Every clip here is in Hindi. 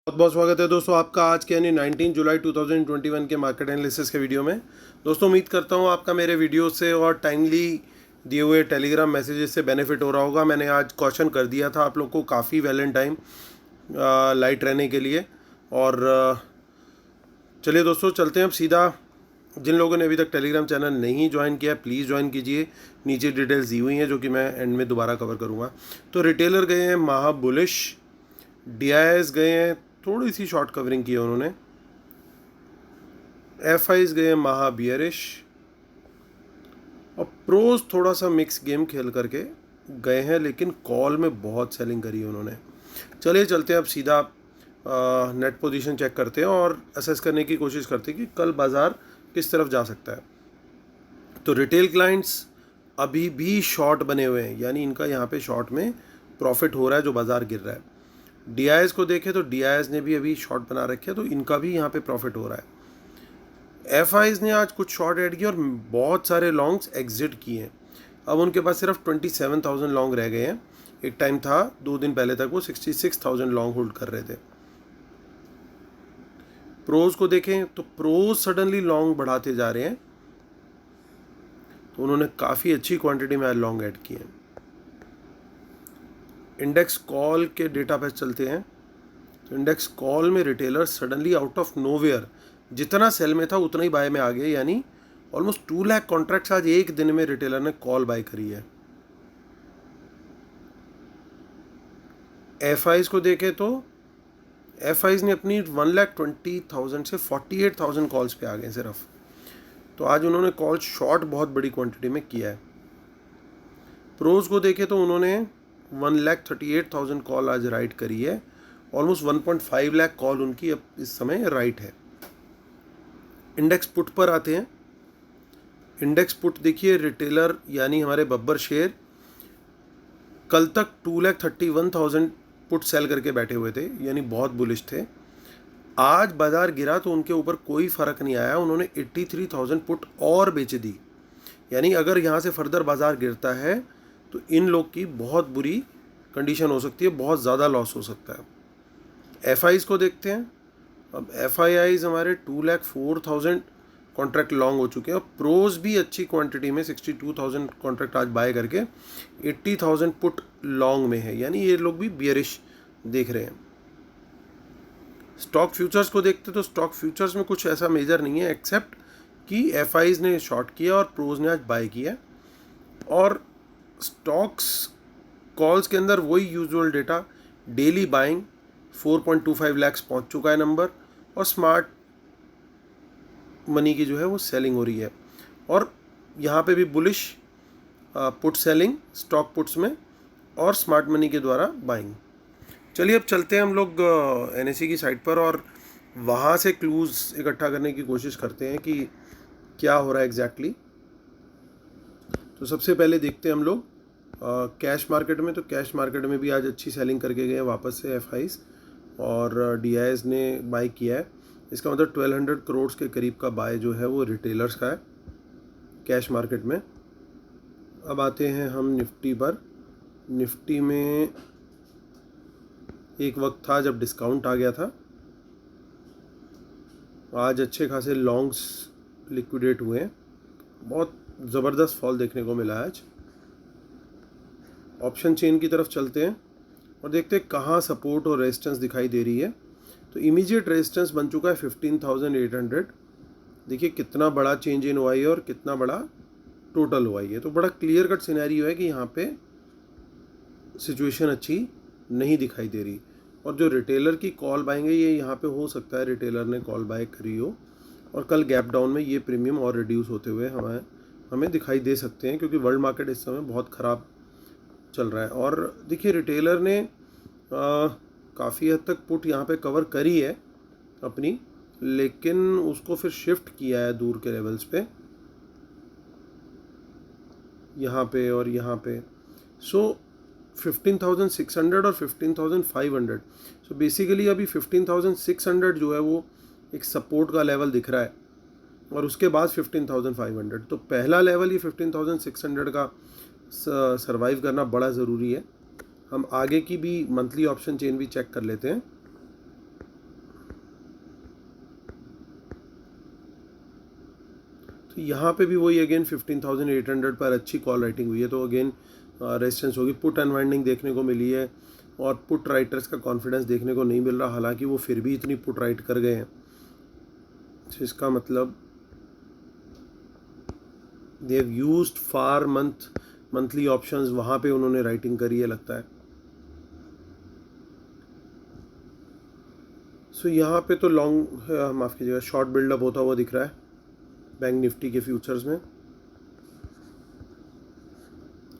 बहुत बहुत स्वागत है दोस्तों आपका आज के यानी 19 जुलाई 2021 के मार्केट एनालिसिस के वीडियो में। दोस्तों उम्मीद करता हूँ आपका मेरे वीडियो से और टाइमली दिए हुए टेलीग्राम मैसेजेस से बेनिफिट हो रहा होगा। मैंने आज क्वेश्चन कर दिया था आप लोग को काफ़ी वेल इन टाइम लाइट रहने के लिए। और चलिए दोस्तों चलते हैं अब सीधा। जिन लोगों ने अभी तक टेलीग्राम चैनल नहीं ज्वाइन किया प्लीज़ ज्वाइन कीजिए। नीचे डिटेल्स दी हुई हैं जो कि मैं एंड में दोबारा कवर करूँगा। तो रिटेलर गए हैं महा बुलिश, DIS गए हैं थोड़ी सी शॉर्ट कवरिंग की है उन्होंने, FIs गए हैं महा बियरिश और प्रोज थोड़ा सा मिक्स गेम खेल करके गए हैं, लेकिन कॉल में बहुत सेलिंग करी है उन्होंने। चलिए चलते हैं अब सीधा नेट पोजीशन चेक करते हैं और असेस करने की कोशिश करते हैं कि कल बाज़ार किस तरफ जा सकता है। तो रिटेल क्लाइंट्स अभी भी शॉर्ट बने हुए हैं, यानी इनका यहाँ पे शॉर्ट में प्रॉफिट हो रहा है जो बाज़ार गिर रहा है। DIS को देखें तो DIS ने भी अभी शॉर्ट बना रखे हैं तो इनका भी यहाँ पे प्रॉफिट हो रहा है। FIs ने आज कुछ शॉर्ट ऐड किए और बहुत सारे लॉन्ग्स एग्जिट किए हैं। अब उनके पास सिर्फ 27,000 लॉन्ग रह गए हैं। एक टाइम था 2 दिन पहले तक वो 66,000 लॉन्ग होल्ड कर रहे थे। प्रोज को देखें तो प्रोज सडनली लॉन्ग बढ़ाते जा रहे हैं, तो उन्होंने काफ़ी अच्छी क्वांटिटी में आज लॉन्ग ऐड किए हैं। इंडेक्स कॉल के डेटा पे चलते हैं तो इंडेक्स कॉल में retailer suddenly out of nowhere जितना सेल में था उतना ही बाय में आ गए, यानी ऑलमोस्ट 2 लाख कॉन्ट्रैक्ट्स आज एक दिन में रिटेलर ने कॉल बाय करी है। FIs को देखें तो FIs ने अपनी 1,20,000 से 48,000 कॉल्स पे आ गए सिर्फ, तो आज उन्होंने कॉल शॉर्ट बहुत बड़ी क्वांटिटी में किया है। प्रोज को देखें तो उन्होंने 1,38,000 कॉल आज राइट करी है, ऑलमोस्ट 1.5 लाख कॉल उनकी अब इस समय राइट है। इंडेक्स पुट पर आते हैं। इंडेक्स पुट देखिए रिटेलर यानी हमारे बब्बर शेयर कल तक 2,31,000 पुट सेल करके बैठे हुए थे, यानी बहुत बुलिश थे। आज बाजार गिरा तो उनके ऊपर कोई फ़र्क नहीं आया, उन्होंने 83,000 पुट और बेच दी, यानी अगर यहाँ से फर्दर बाजार गिरता है तो इन लोग की बहुत बुरी कंडीशन हो सकती है, बहुत ज़्यादा लॉस हो सकता है। FIs को देखते हैं। अब FIIs हमारे 2,04,000 कॉन्ट्रैक्ट लॉन्ग हो चुके हैं और प्रोज भी अच्छी क्वांटिटी में 62,000 कॉन्ट्रैक्ट आज बाय करके 80,000 पुट लॉन्ग में है, यानी ये लोग भी बियरिश देख रहे हैं। स्टॉक फ्यूचर्स को देखते तो स्टॉक फ्यूचर्स में कुछ ऐसा मेजर नहीं है एक्सेप्ट कि FIs ने शॉर्ट किया और प्रोज ने आज बाय किया। और स्टॉक्स कॉल्स के अंदर वही usual data, daily buying 4.25 lakhs पहुंच चुका है नंबर, और स्मार्ट मनी की जो है वो सेलिंग हो रही है। और यहाँ पे भी bullish put selling stock puts में और स्मार्ट मनी के द्वारा बाइंग। चलिए अब चलते हैं हम लोग NSE की साइट पर और वहाँ से क्लूज़ इकट्ठा करने की कोशिश करते हैं कि क्या हो रहा है एग्जैक्टली। तो सबसे पहले देखते हैं हम लोग कैश मार्केट में। तो कैश मार्केट में भी आज अच्छी सेलिंग करके गए हैं वापस से FIs, और DIS ने बाय किया है। इसका मतलब 1,200 करोड़ के करीब का बाय जो है वो रिटेलर्स का है कैश मार्केट में। अब आते हैं हम निफ्टी पर। निफ्टी में एक वक्त था जब डिस्काउंट आ गया था, आज अच्छे खासे लॉन्ग्स लिक्विडेट हुए हैं, बहुत ज़बरदस्त फॉल देखने को मिला है आज। ऑप्शन चेन की तरफ चलते हैं और देखते हैं कहाँ सपोर्ट और रेजिस्टेंस दिखाई दे रही है। तो इमीडिएट रेजिस्टेंस बन चुका है 15,800। देखिए कितना बड़ा चेंज इन हुआ है और कितना बड़ा टोटल हुआ है, तो बड़ा क्लियर कट सिनेरियो है कि यहाँ पे सिचुएशन अच्छी नहीं दिखाई दे रही। और जो रिटेलर की कॉल बाइंग है ये यहाँ पे हो सकता है रिटेलर ने कॉल बाय करी हो और कल गैप डाउन में ये प्रीमियम और रिड्यूस होते हुए हमें दिखाई दे सकते हैं, क्योंकि वर्ल्ड मार्केट इस समय बहुत ख़राब चल रहा है। और देखिए रिटेलर ने काफ़ी हद तक पुट यहाँ पे कवर करी है अपनी, लेकिन उसको फिर शिफ्ट किया है दूर के लेवल्स पे, यहाँ पे और यहाँ पे। सो 15,600 और 15,500, सो बेसिकली अभी 15,600 जो है वो एक सपोर्ट का लेवल दिख रहा है और उसके बाद 15,500। तो पहला लेवल ये 15,600 का सरवाइव करना बड़ा ज़रूरी है। हम आगे की भी मंथली ऑप्शन चेन भी चेक कर लेते हैं। तो यहाँ पे भी वही अगेन 15,800 पर अच्छी कॉल राइटिंग हुई है, तो अगेन रेजिस्टेंस होगी। पुट अनवाइंडिंग देखने को मिली है और पुट राइटर्स का कॉन्फिडेंस देखने को नहीं मिल रहा, हालांकि वो फिर भी इतनी पुट राइट कर गए हैं। तो इसका मतलब they have used far monthly options, वहाँ पे उन्होंने राइटिंग करी है लगता है। सो यहाँ पे तो लॉन्ग माफ़ कीजिएगा शॉर्ट बिल्डअप होता हुआ दिख रहा है बैंक निफ्टी के फ्यूचर्स में।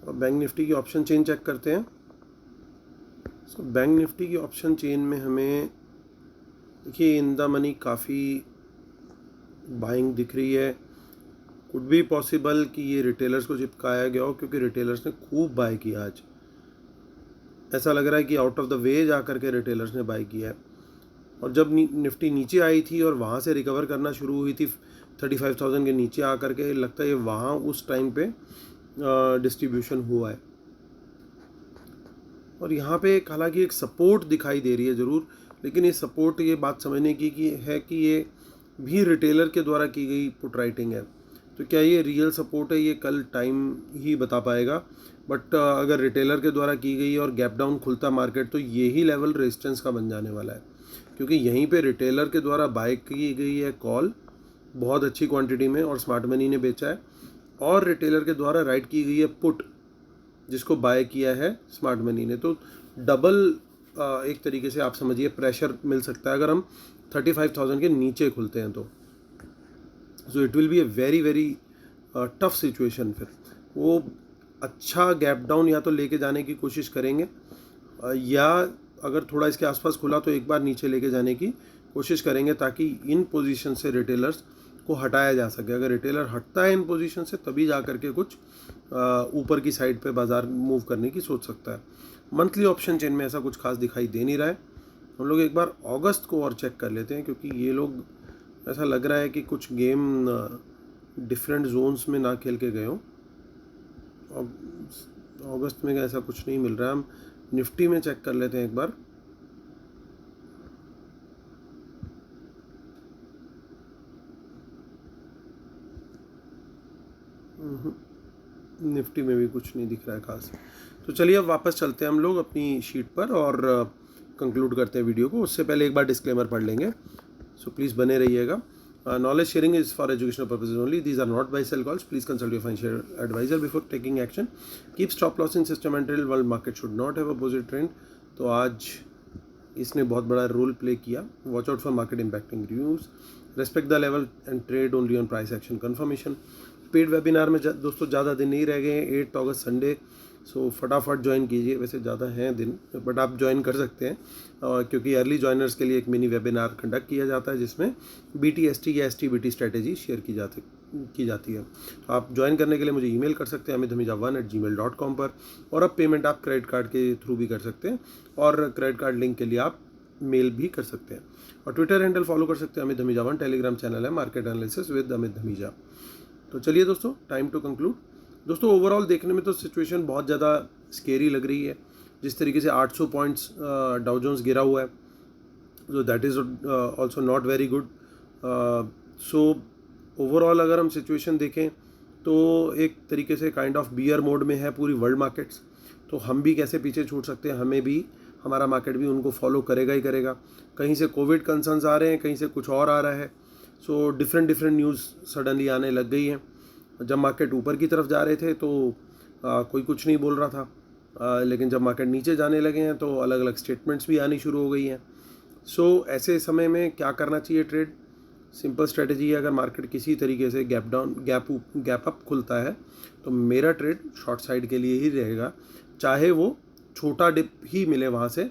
और बैंक निफ्टी की ऑप्शन चेन चेक करते हैं। सो बैंक निफ्टी की ऑप्शन चेन में हमें देखिए इन द मनी काफ़ी बाइंग दिख रही है। कुड बी पॉसिबल कि ये रिटेलर्स को चिपकाया गया हो, क्योंकि रिटेलर्स ने खूब बाय किया आज। ऐसा लग रहा है कि आउट ऑफ द वे जा करके रिटेलर्स ने बाय किया है। और जब निफ्टी नीचे आई थी और वहाँ से रिकवर करना शुरू हुई थी 35,000 के नीचे आकर के, लगता है वहाँ उस टाइम पे डिस्ट्रीब्यूशन हुआ है। और यहाँ पे हालांकि एक सपोर्ट दिखाई दे रही है ज़रूर, लेकिन ये सपोर्ट ये बात समझने की है कि ये भी रिटेलर के द्वारा की गई पुट राइटिंग है। तो क्या ये रियल सपोर्ट है, ये कल टाइम ही बता पाएगा। बट अगर रिटेलर के द्वारा की गई और गैप डाउन खुलता मार्केट, तो यही लेवल रेजिस्टेंस का बन जाने वाला है, क्योंकि यहीं पे रिटेलर के द्वारा बाय की गई है कॉल बहुत अच्छी क्वांटिटी में और स्मार्ट मनी ने बेचा है, और रिटेलर के द्वारा राइट की गई है पुट जिसको बाय किया है स्मार्ट मनी ने। तो डबल एक तरीके से आप समझिए प्रेशर मिल सकता है अगर हम 35,000 के नीचे खुलते हैं तो। So it will be a very very tough situation. फिर वो अच्छा गैप डाउन या तो लेके जाने की कोशिश करेंगे, या अगर थोड़ा इसके आसपास खुला तो एक बार नीचे लेके जाने की कोशिश करेंगे, ताकि इन पोजीशन से रिटेलर्स को हटाया जा सके। अगर रिटेलर हटता है इन पोजीशन से, तभी जा करके कुछ ऊपर की साइड पे बाजार मूव करने की सोच सकता है। मंथली ऑप्शन चेन में ऐसा कुछ खास दिखाई दे नहीं रहा है। हम लोग एक बार अगस्त को और चेक कर लेते हैं, क्योंकि ये लोग ऐसा लग रहा है कि कुछ गेम डिफरेंट जोन्स में ना खेल के गए हों। अगस्त में ऐसा कुछ नहीं मिल रहा है। हम निफ्टी में चेक कर लेते हैं एक बार। निफ्टी में भी कुछ नहीं दिख रहा है खास। तो चलिए अब वापस चलते हैं हम लोग अपनी शीट पर और कंक्लूड करते हैं वीडियो को। उससे पहले एक बार डिस्क्लेमर पढ़ लेंगे, सो प्लीज़ बने रहिएगा। Knowledge sharing is for educational purposes only. These are not buy sell calls. Please consult your financial advisor before taking action. Keep stop loss in system and trail. World market should not have opposite trend. तो आज इसने बहुत बड़ा रोल प्ले किया। Watch out for market impacting news, respect the level and trade only on price action confirmation. Paid webinar में दोस्तों ज़्यादा दिन नहीं रह गए हैं, 8 अगस्त संडे। सो फटाफट ज्वाइन कीजिए। वैसे ज़्यादा हैं दिन, बट आप ज्वाइन कर सकते हैं, क्योंकि अर्ली ज्वाइनर्स के लिए एक मिनी वेबिनार कंडक्ट किया जाता है, जिसमें BTST या STBT स्ट्रैटेजी शेयर की जाती है। तो आप ज्वाइन करने के लिए मुझे ईमेल कर सकते हैं amithamija1@gmail.com पर, और अब पेमेंट आप क्रेडिट कार्ड के थ्रू भी कर सकते हैं, और क्रेडिट कार्ड लिंक के लिए आप मेल भी कर सकते हैं। और ट्विटर हैंडल फॉलो कर सकते हैं अमित धमीजा1। टेलीग्राम चैनल है market analysis with Amit Dhamija. तो चलिए दोस्तों, टाइम टू कंक्लूड। दोस्तों ओवरऑल देखने में तो सिचुएशन बहुत ज़्यादा स्केरी लग रही है। जिस तरीके से 800 पॉइंट्स डाउ जोन्स गिरा हुआ है, so that is also not very good. So overall अगर हम सिचुएशन देखें तो एक तरीके से काइंड ऑफ बियर मोड में है पूरी वर्ल्ड मार्केट्स। तो हम भी कैसे पीछे छूट सकते हैं, हमें भी, हमारा मार्केट भी उनको फॉलो करेगा ही करेगा। कहीं से कोविड कंसर्न्स आ रहे हैं, कहीं से कुछ और आ रहा है। सो डिफरेंट न्यूज़ सडनली आने लग गई हैं। जब मार्केट ऊपर की तरफ जा रहे थे तो कोई कुछ नहीं बोल रहा था, लेकिन जब मार्केट नीचे जाने लगे हैं तो अलग अलग स्टेटमेंट्स भी आनी शुरू हो गई हैं। सो ऐसे समय में क्या करना चाहिए ट्रेड? सिंपल स्ट्रेटजी है, अगर मार्केट किसी तरीके से गैप अप खुलता है तो मेरा ट्रेड शॉर्ट साइड के लिए ही रहेगा, चाहे वो छोटा डिप ही मिले वहाँ से,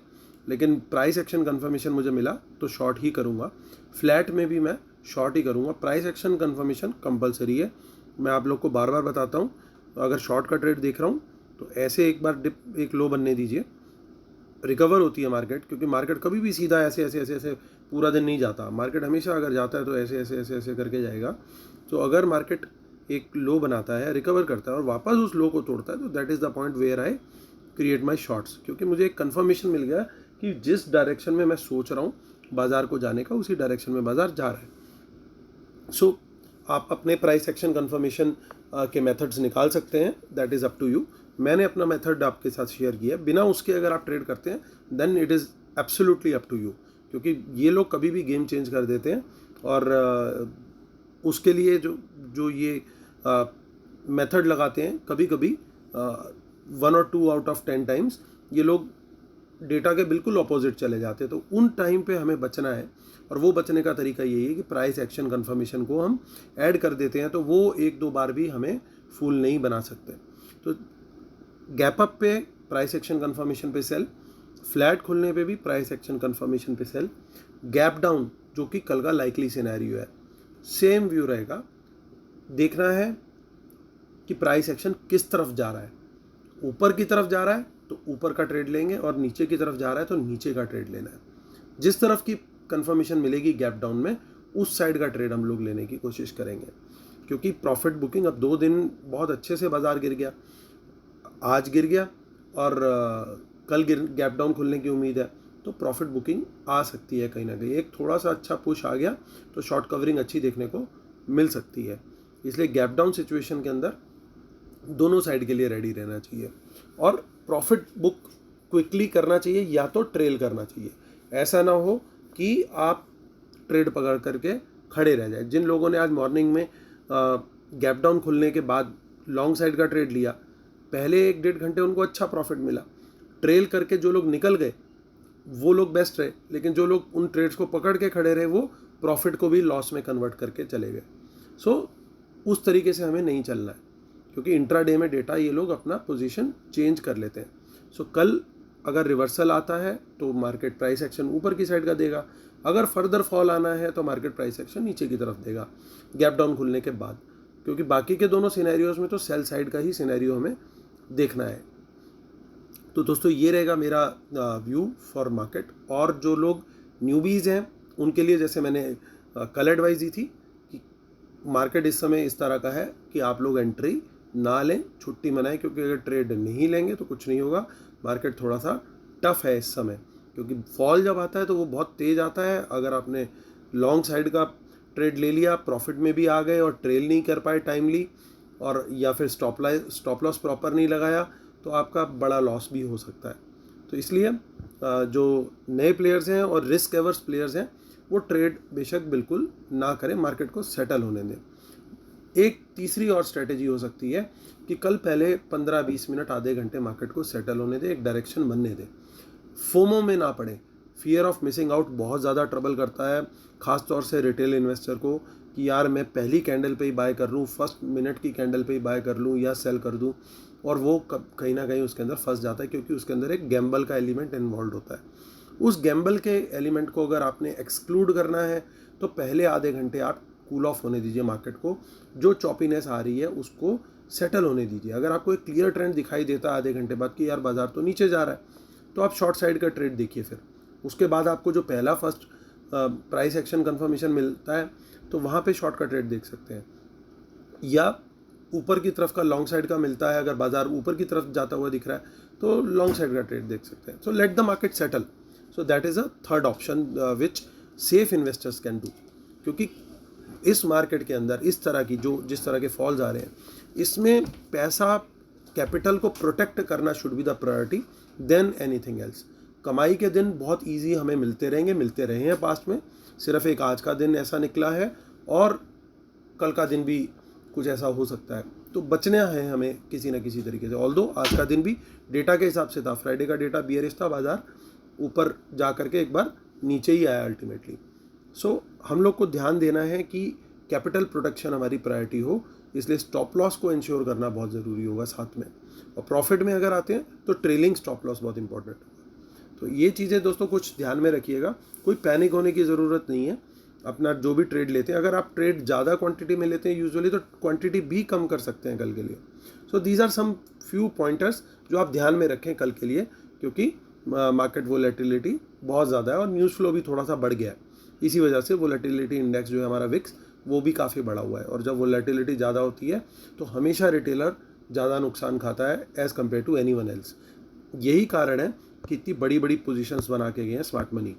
लेकिन प्राइस एक्शन कंफर्मेशन मुझे मिला तो शॉर्ट ही करूँगा। फ्लैट में भी मैं शॉर्ट ही करूँगा। प्राइस एक्शन कंफर्मेशन कंपलसरी है, मैं आप लोग को बार बार बताता हूँ। अगर शॉर्ट का ट्रेड देख रहा हूँ तो ऐसे एक बार डिप, एक लो बनने दीजिए, रिकवर होती है मार्केट, क्योंकि मार्केट कभी भी सीधा ऐसे पूरा दिन नहीं जाता। मार्केट हमेशा अगर जाता है तो ऐसे करके जाएगा। तो अगर मार्केट एक लो बनाता है, रिकवर करता है और वापस उस लो को तोड़ता है, तो that is the point where I create my shorts, क्योंकि मुझे एक कन्फर्मेशन मिल गया कि जिस डायरेक्शन में मैं सोच रहा हूँ बाज़ार को जाने का, उसी डायरेक्शन में बाज़ार जा रहा है। सो आप अपने प्राइस एक्शन कन्फर्मेशन के मेथड्स निकाल सकते हैं, that is up to you. मैंने अपना मेथड आपके साथ शेयर किया है, बिना उसके अगर आप ट्रेड करते हैं then it is absolutely up to you, क्योंकि ये लोग कभी भी गेम चेंज कर देते हैं। और उसके लिए जो ये मेथड लगाते हैं, कभी कभी 1 और 2 आउट ऑफ 10 टाइम्स ये लोग डेटा के बिल्कुल अपोजिट चले जाते हैं। तो उन टाइम पे हमें बचना है, और वो बचने का तरीका यही है कि प्राइस एक्शन कन्फर्मेशन को हम ऐड कर देते हैं, तो वो 1-2 बार भी हमें फूल नहीं बना सकते। तो गैप अप पे प्राइस एक्शन कन्फर्मेशन पे सेल, फ्लैट खुलने पे भी प्राइस एक्शन कन्फर्मेशन पे सेल, गैप डाउन जो कि कल का लाइकली सिनेरियो है, सेम व्यू रहेगा। देखना है कि प्राइस एक्शन किस तरफ जा रहा है। ऊपर की तरफ जा रहा है तो ऊपर का ट्रेड लेंगे, और नीचे की तरफ जा रहा है तो नीचे का ट्रेड लेना है। जिस तरफ की कंफर्मेशन मिलेगी गैप डाउन में, उस साइड का ट्रेड हम लोग लेने की कोशिश करेंगे, क्योंकि प्रॉफिट बुकिंग अब 2 दिन बहुत अच्छे से बाजार गिर गया, आज गिर गया और कल गैप डाउन खुलने की उम्मीद है, तो प्रॉफिट बुकिंग आ सकती है कहीं ना कहीं। एक थोड़ा सा अच्छा पुश आ गया तो शॉर्ट कवरिंग अच्छी देखने को मिल सकती है। इसलिए गैप डाउन सिचुएशन के अंदर दोनों साइड के लिए रेडी रहना चाहिए, और प्रॉफिट बुक क्विकली करना चाहिए या तो ट्रेल करना चाहिए। ऐसा ना हो कि आप ट्रेड पकड़ करके खड़े रह जाए। जिन लोगों ने आज मॉर्निंग में गैप डाउन खुलने के बाद लॉन्ग साइड का ट्रेड लिया, पहले 1-1.5 घंटे उनको अच्छा प्रॉफिट मिला। ट्रेल करके जो लोग निकल गए वो लोग बेस्ट रहे, लेकिन जो लोग उन ट्रेड्स को पकड़ के खड़े रहे वो प्रॉफिट को भी लॉस में कन्वर्ट करके चले गए। सो उस तरीके से हमें नहीं चलना है, क्योंकि इंट्राडे में डेटा ये लोग अपना पोजीशन चेंज कर लेते हैं। सो कल अगर रिवर्सल आता है तो मार्केट प्राइस एक्शन ऊपर की साइड का देगा, अगर फर्दर फॉल आना है तो मार्केट प्राइस एक्शन नीचे की तरफ देगा गैप डाउन खुलने के बाद, क्योंकि बाकी के दोनों सिनेरियोज में तो सेल साइड का ही सिनेरियो हमें देखना है। तो दोस्तों ये रहेगा मेरा व्यू फॉर मार्केट। और जो लोग न्यूबीज़ हैं उनके लिए, जैसे मैंने कल एडवाइस दी थी कि मार्केट इस समय इस तरह का है कि आप लोग एंट्री ना लें, छुट्टी मनाएं, क्योंकि अगर ट्रेड नहीं लेंगे तो कुछ नहीं होगा। मार्केट थोड़ा सा टफ है इस समय, क्योंकि फॉल जब आता है तो वो बहुत तेज़ आता है। अगर आपने लॉन्ग साइड का ट्रेड ले लिया, प्रॉफिट में भी आ गए और ट्रेल नहीं कर पाए टाइमली, और या फिर स्टॉप लॉस प्रॉपर नहीं लगाया, तो आपका बड़ा लॉस भी हो सकता है। तो इसलिए जो नए प्लेयर्स हैं और रिस्क एवर्स प्लेयर्स हैं वो ट्रेड बेशक बिल्कुल ना करें, मार्केट को सेटल होने दें। एक तीसरी और स्ट्रेटेजी हो सकती है कि कल पहले 15-20 मिनट, आधे घंटे मार्केट को सेटल होने दें, एक डायरेक्शन बनने दें, फोमो में ना पड़े। फियर ऑफ मिसिंग आउट बहुत ज़्यादा ट्रबल करता है, ख़ास तौर से रिटेल इन्वेस्टर को, कि यार मैं पहली कैंडल पे ही बाय कर लूँ, फर्स्ट मिनट की कैंडल पे ही बाय कर लूँ या सेल कर दूँ, और वो कहीं ना कहीं उसके अंदर फंस जाता है, क्योंकि उसके अंदर एक गैम्बल का एलिमेंट इन्वॉल्व होता है। उस गैम्बल के एलिमेंट को अगर आपने एक्सक्लूड करना है तो पहले आधे घंटे आप कूल ऑफ होने दीजिए मार्केट को, जो चॉपीनेस आ रही है उसको सेटल होने दीजिए। अगर आपको एक क्लियर ट्रेंड दिखाई देता है आधे घंटे बाद कि यार बाजार तो नीचे जा रहा है, तो आप शॉर्ट साइड का ट्रेड देखिए। फिर उसके बाद आपको जो पहला फर्स्ट प्राइस एक्शन कन्फर्मेशन मिलता है तो वहाँ पे शॉर्ट का ट्रेड देख सकते हैं, या ऊपर की तरफ का लॉन्ग साइड का मिलता है, अगर बाजार ऊपर की तरफ जाता हुआ दिख रहा है तो लॉन्ग साइड का ट्रेड देख सकते हैं। So let the market settle. So that is a third option which safe investors can do, क्योंकि इस मार्केट के अंदर इस तरह की जिस तरह के फॉल्स आ रहे हैं, इसमें पैसा कैपिटल को प्रोटेक्ट करना should be the priority than anything else. कमाई के दिन बहुत इजी हमें मिलते रहे हैं पास्ट में, सिर्फ एक आज का दिन ऐसा निकला है और कल का दिन भी कुछ ऐसा हो सकता है, तो बचना है हमें किसी न किसी तरीके से। ऑल्दो आज का दिन भी डेटा के हिसाब से था, फ्राइडे का डेटा बियरिश था, बाजार ऊपर जा करके एक बार नीचे ही आया अल्टीमेटली। सो हम लोग को ध्यान देना है कि कैपिटल प्रोटेक्शन हमारी प्रायोरिटी हो, इसलिए स्टॉप लॉस को इंश्योर करना बहुत ज़रूरी होगा साथ में। और प्रॉफिट में अगर आते हैं तो ट्रेलिंग स्टॉप लॉस बहुत इंपॉर्टेंट होगा। तो ये चीज़ें दोस्तों कुछ ध्यान में रखिएगा, कोई पैनिक होने की ज़रूरत नहीं है। अपना जो भी ट्रेड लेते हैं, अगर आप ट्रेड ज़्यादा क्वांटिटी में लेते हैं यूजुअली, तो क्वांटिटी भी कम कर सकते हैं कल के लिए। So these are some few pointers जो आप ध्यान में रखें कल के लिए, क्योंकि मार्केट वोलेटिलिटी बहुत ज़्यादा है और न्यूज़ फ्लो भी थोड़ा सा बढ़ गया है। इसी वजह से वोलेटिलिटी इंडेक्स जो है हमारा विक्स, वो भी काफ़ी बढ़ा हुआ है, और जब वोलेटिलिटी ज़्यादा होती है तो हमेशा रिटेलर ज़्यादा नुकसान खाता है as compare to anyone else. यही कारण है कि इतनी बड़ी बड़ी पोजीशंस बना के गए हैं स्मार्ट मनी।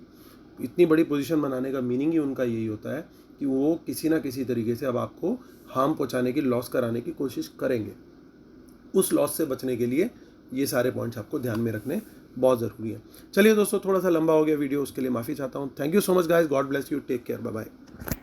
इतनी बड़ी पोजीशन बनाने का मीनिंग ही उनका यही होता है कि वो किसी ना किसी तरीके से अब आपको हार्म पहुंचाने की, लॉस कराने की कोशिश करेंगे। उस लॉस से बचने के लिए ये सारे पॉइंट्स आपको ध्यान में रखने बहुत ज़रूरी है। चलिए दोस्तों, थोड़ा सा लंबा हो गया वीडियो, उसके लिए माफ़ी चाहता हूँ। Thank you so much guys, God bless you, take care, bye bye.